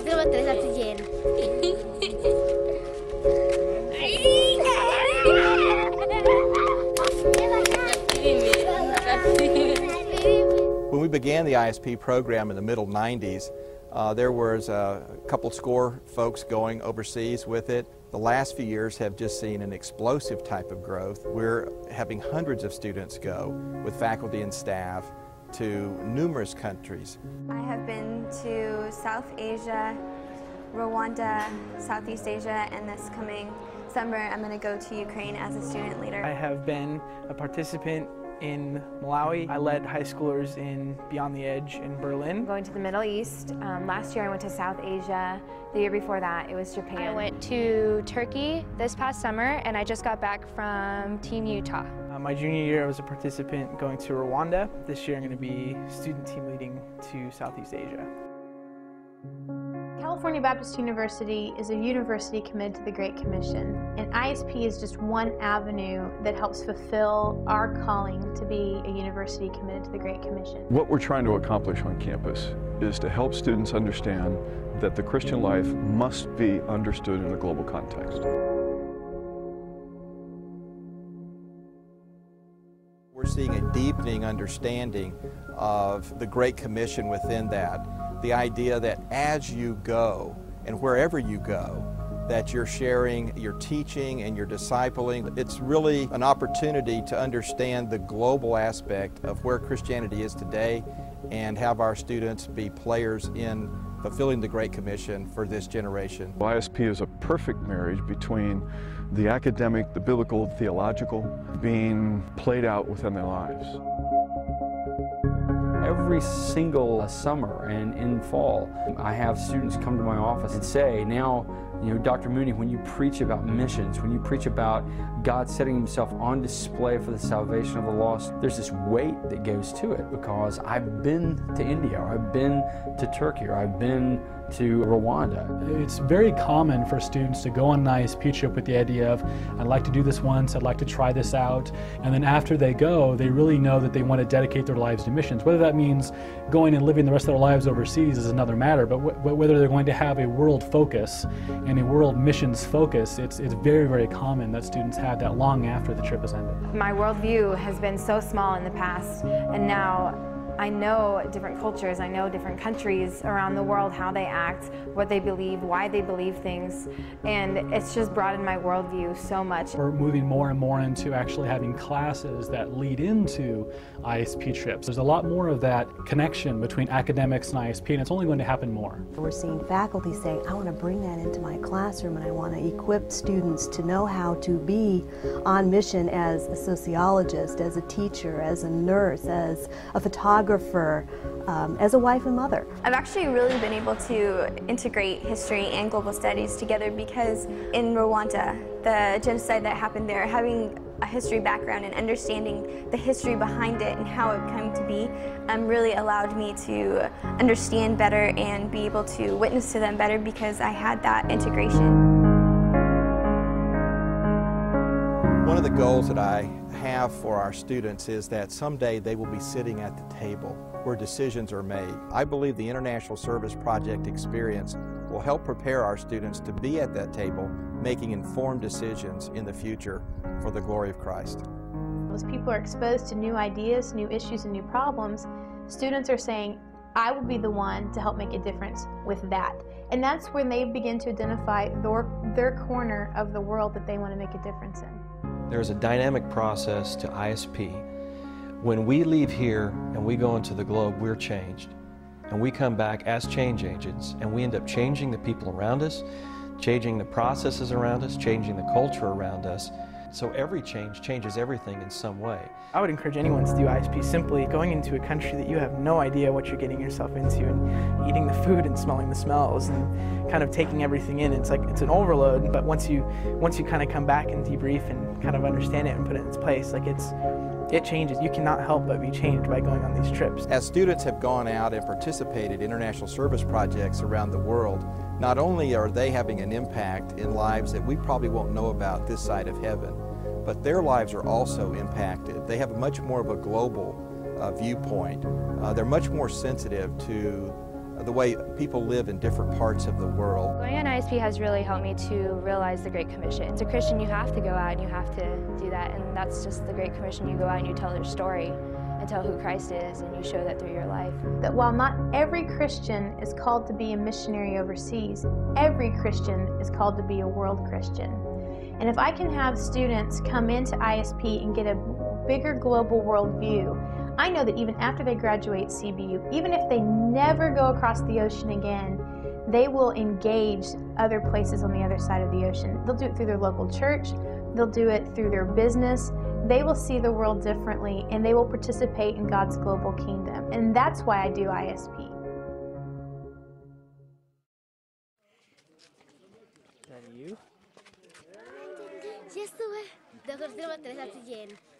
Capítulo 3 Astillero. When we began the ISP program in the middle 90s, there was a couple score folks going overseas with it. The last few years have just seen an explosive type of growth. We're having hundreds of students go with faculty and staff to numerous countries. I have been to South Asia, Rwanda, Southeast Asia, and this coming summer I'm going to go to Ukraine as a student leader. I have been a participant in Malawi. I led high schoolers in Beyond the Edge in Berlin. I'm going to the Middle East. Last year I went to South Asia. The year before that it was Japan. I went to Turkey this past summer and I just got back from Team Utah. My junior year I was a participant going to Rwanda. This year I'm going to be student team leading to Southeast Asia. California Baptist University is a university committed to the Great Commission, and ISP is just one avenue that helps fulfill our calling to be a university committed to the Great Commission. What we're trying to accomplish on campus is to help students understand that the Christian life must be understood in a global context. We're seeing a deepening understanding of the Great Commission within that. The idea that as you go, and wherever you go, that you're sharing, you're teaching, and you're discipling. It's really an opportunity to understand the global aspect of where Christianity is today and have our students be players in fulfilling the Great Commission for this generation. ISP is a perfect marriage between the academic, the biblical, theological, being played out within their lives. Every single summer and in fall, I have students come to my office and say, now, you know, Dr. Mooney, when you preach about missions, when you preach about God setting himself on display for the salvation of the lost, there's this weight that goes to it because I've been to India, or I've been to Turkey, or I've been to Rwanda. It's very common for students to go on an ISP trip with the idea of, I'd like to do this once, I'd like to try this out, and then after they go, they really know that they want to dedicate their lives to missions. Whether that means going and living the rest of their lives overseas is another matter, but whether they're going to have a world focus and a world missions focus, it's very, very common that students have that long after the trip has ended. My worldview has been so small in the past, and now I know different cultures, I know different countries around the world, how they act, what they believe, why they believe things, and it's just broadened my worldview so much. We're moving more and more into actually having classes that lead into ISP trips. There's a lot more of that connection between academics and ISP, and it's only going to happen more. We're seeing faculty saying, I want to bring that into my classroom and I want to equip students to know how to be on mission as a sociologist, as a teacher, as a nurse, as a photographer, as a wife and mother. I've actually really been able to integrate history and global studies together because in Rwanda, the genocide that happened there, having a history background and understanding the history behind it and how it came to be really allowed me to understand better and be able to witness to them better because I had that integration. One of the goals that I have for our students is that someday they will be sitting at the table where decisions are made. I believe the International Service Project experience will help prepare our students to be at that table making informed decisions in the future for the glory of Christ. As people are exposed to new ideas, new issues, and new problems, students are saying, I will be the one to help make a difference with that. And that's when they begin to identify their corner of the world that they want to make a difference in. There's a dynamic process to ISP. When we leave here and we go into the globe, we're changed. And we come back as change agents, and we end up changing the people around us, changing the processes around us, changing the culture around us. So every change changes everything in some way. I would encourage anyone to do ISP simply going into a country that you have no idea what you're getting yourself into and eating the food and smelling the smells and kind of taking everything in. It's like it's an overload, but once you kind of come back and debrief and kind of understand it and put it in its place, like it changes. You cannot help but be changed by going on these trips. As students have gone out and participated in international service projects around the world, not only are they having an impact in lives that we probably won't know about this side of heaven, but their lives are also impacted. They have much more of a global viewpoint. They're much more sensitive to the way people live in different parts of the world. Going on ISP has really helped me to realize the Great Commission. As a Christian, you have to go out and you have to do that, and that's just the Great Commission. You go out and you tell their story and tell who Christ is, and you show that through your life. That while not every Christian is called to be a missionary overseas, every Christian is called to be a world Christian. And if I can have students come into ISP and get a bigger global worldview, I know that even after they graduate CBU, even if they never go across the ocean again, they will engage other places on the other side of the ocean. They'll do it through their local church, they'll do it through their business. They will see the world differently, and they will participate in God's global kingdom. And that's why I do ISP. Ya estuve. 2 horas 3 así lleno.